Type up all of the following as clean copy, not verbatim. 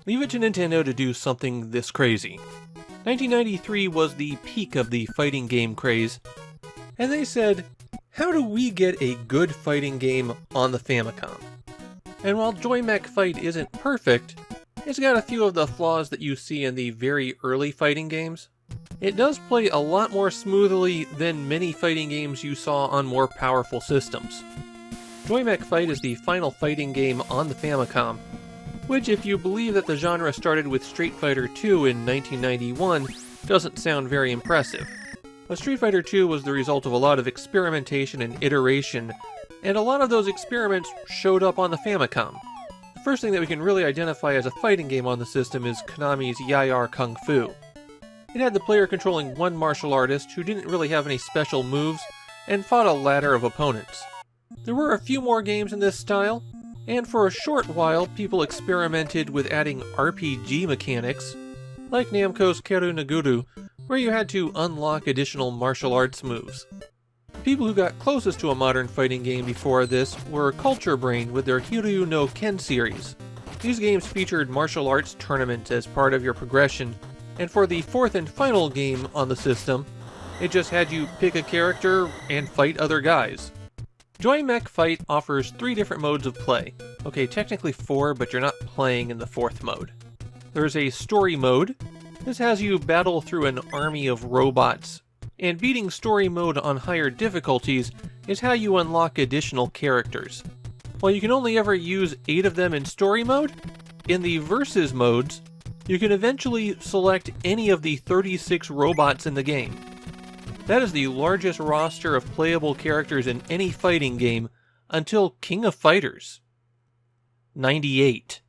Leave it to Nintendo to do something this crazy. 1993 was the peak of the fighting game craze, and they said, how do we get a good fighting game on the Famicom? And while Joi Mech Fight isn't perfect, it's got a few of the flaws that you see in the very early fighting games. It does play a lot more smoothly than many fighting games you saw on more powerful systems. Joi Mech Fight is the final fighting game on the Famicom, which, if you believe that the genre started with Street Fighter II in 1991, doesn't sound very impressive. But Street Fighter II was the result of a lot of experimentation and iteration, and a lot of those experiments showed up on the Famicom. The first thing that we can really identify as a fighting game on the system is Konami's Yayar Kung Fu. It had the player controlling one martial artist who didn't really have any special moves, and fought a ladder of opponents. There were a few more games in this style, and for a short while people experimented with adding RPG mechanics, like Namco's Keru Naguru, where you had to unlock additional martial arts moves. People who got closest to a modern fighting game before this were Culture Brain with their Hiryu no Ken series. These games featured martial arts tournaments as part of your progression, and for the fourth and final game on the system, it just had you pick a character and fight other guys. Joi Mech Fight offers 3 different modes of play. Okay, technically 4, but you're not playing in the 4th mode. There's a story mode. This has you battle through an army of robots, and beating story mode on higher difficulties is how you unlock additional characters. While you can only ever use 8 of them in story mode, in the versus modes, you can eventually select any of the 36 robots in the game. That is the largest roster of playable characters in any fighting game until King of Fighters 98.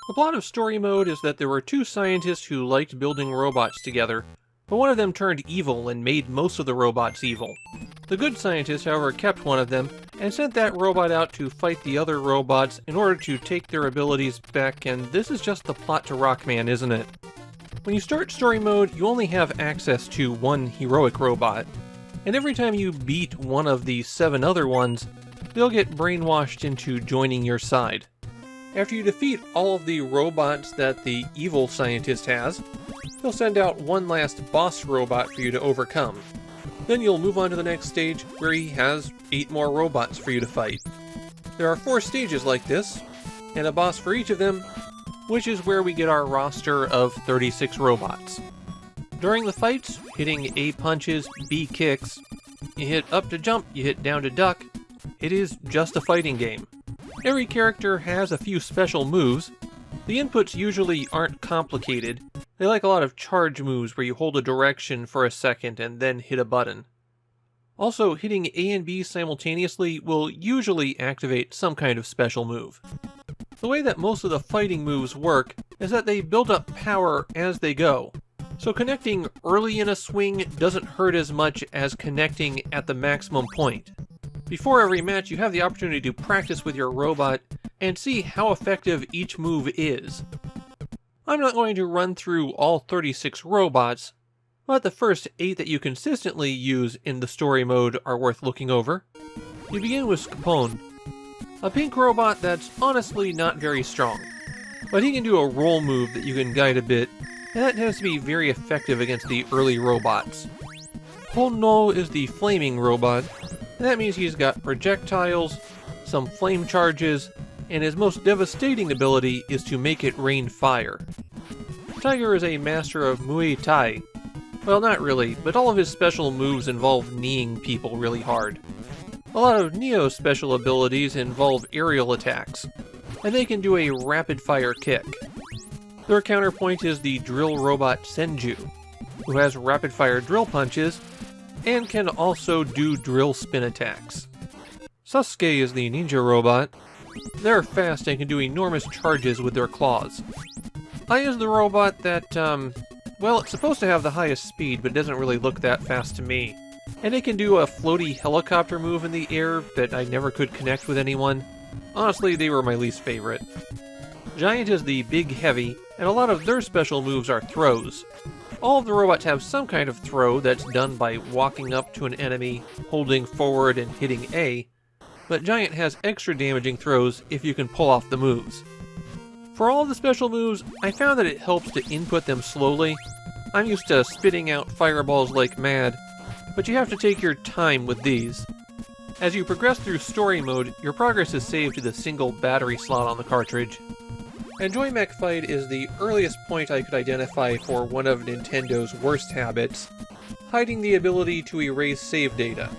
The plot of story mode is that there were 2 scientists who liked building robots together, but one of them turned evil and made most of the robots evil. The good scientist, however, kept one of them and sent that robot out to fight the other robots in order to take their abilities back, and this is just the plot to Rockman, isn't it? When you start story mode, you only have access to one heroic robot, and every time you beat one of the 7 other ones, they'll get brainwashed into joining your side. After you defeat all of the robots that the evil scientist has, he'll send out one last boss robot for you to overcome. Then you'll move on to the next stage, where he has 8 more robots for you to fight. There are 4 stages like this, and a boss for each of them, which is where we get our roster of 36 robots. During the fights, hitting A punches, B kicks, you hit up to jump, you hit down to duck, it is just a fighting game. Every character has a few special moves. The inputs usually aren't complicated. They like a lot of charge moves where you hold a direction for a second and then hit a button. Also, hitting A and B simultaneously will usually activate some kind of special move. The way that most of the fighting moves work is that they build up power as they go. So connecting early in a swing doesn't hurt as much as connecting at the maximum point. Before every match, you have the opportunity to practice with your robot and see how effective each move is. I'm not going to run through all 36 robots, but the first 8 that you consistently use in the story mode are worth looking over. You begin with Scapone, a pink robot that's honestly not very strong, but he can do a roll move that you can guide a bit, and that tends to be very effective against the early robots. Honno is the flaming robot, and that means he's got projectiles, some flame charges, and his most devastating ability is to make it rain fire. Tiger is a master of Muay Thai. Well, not really, but all of his special moves involve kneeing people really hard. A lot of Neo's special abilities involve aerial attacks, and they can do a rapid-fire kick. Their counterpoint is the drill robot Senju, who has rapid-fire drill punches, and can also do drill spin attacks. Sasuke is the ninja robot. They're fast and can do enormous charges with their claws. Ai is the robot that, well, it's supposed to have the highest speed, but it doesn't really look that fast to me. And it can do a floaty helicopter move in the air that I never could connect with anyone. Honestly, they were my least favorite. Giant is the big heavy, and a lot of their special moves are throws. All of the robots have some kind of throw that's done by walking up to an enemy, holding forward and hitting A, but Giant has extra damaging throws if you can pull off the moves. For all the special moves, I found that it helps to input them slowly. I'm used to spitting out fireballs like mad, but you have to take your time with these. As you progress through story mode, your progress is saved to the single battery slot on the cartridge. And Joi Mech Fight is the earliest point I could identify for one of Nintendo's worst habits, hiding the ability to erase save data.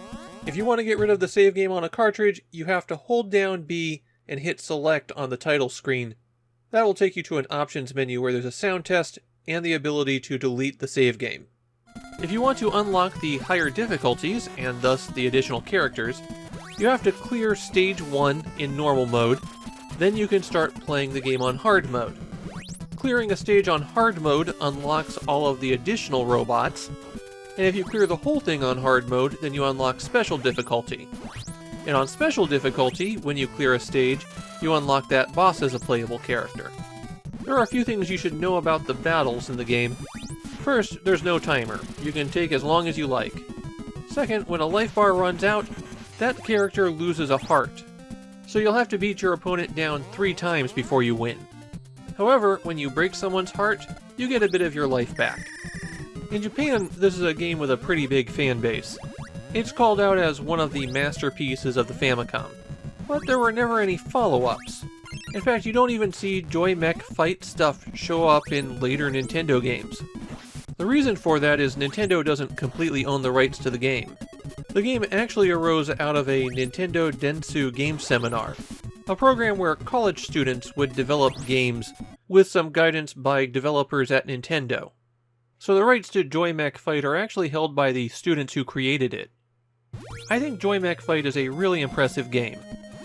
If you want to get rid of the save game on a cartridge, you have to hold down B and hit select on the title screen. That will take you to an options menu where there's a sound test and the ability to delete the save game. If you want to unlock the higher difficulties, and thus the additional characters, you have to clear stage 1 in normal mode, then you can start playing the game on hard mode. Clearing a stage on hard mode unlocks all of the additional robots, and if you clear the whole thing on hard mode, then you unlock special difficulty. And on special difficulty, when you clear a stage, you unlock that boss as a playable character. There are a few things you should know about the battles in the game. First, there's no timer. You can take as long as you like. Second, when a life bar runs out, that character loses a heart. So you'll have to beat your opponent down 3 times before you win. However, when you break someone's heart, you get a bit of your life back. In Japan, this is a game with a pretty big fan base. It's called out as one of the masterpieces of the Famicom. But there were never any follow-ups. In fact, you don't even see Joi Mech Fight stuff show up in later Nintendo games. The reason for that is Nintendo doesn't completely own the rights to the game. The game actually arose out of a Nintendo Dentsu game seminar, a program where college students would develop games with some guidance by developers at Nintendo. So the rights to Joi Mech Fight are actually held by the students who created it. I think Joi Mech Fight is a really impressive game.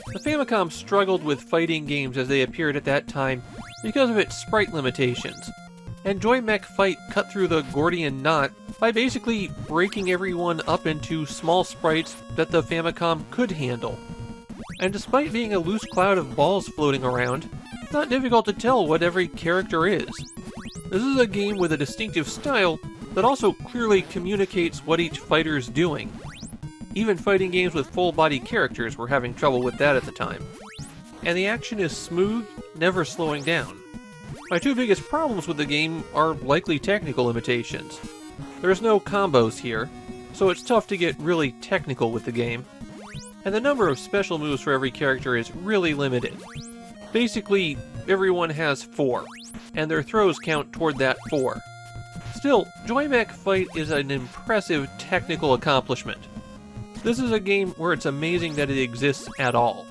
The Famicom struggled with fighting games as they appeared at that time because of its sprite limitations, and Joi Mech Fight cut through the Gordian knot by basically breaking everyone up into small sprites that the Famicom could handle. And despite being a loose cloud of balls floating around, it's not difficult to tell what every character is. This is a game with a distinctive style that also clearly communicates what each fighter is doing. Even fighting games with full-body characters were having trouble with that at the time. And the action is smooth, never slowing down. My 2 biggest problems with the game are likely technical limitations. There's no combos here, so it's tough to get really technical with the game. And the number of special moves for every character is really limited. Basically, everyone has 4, and their throws count toward that 4. Still, Joi Mech Fight is an impressive technical accomplishment. This is a game where it's amazing that it exists at all.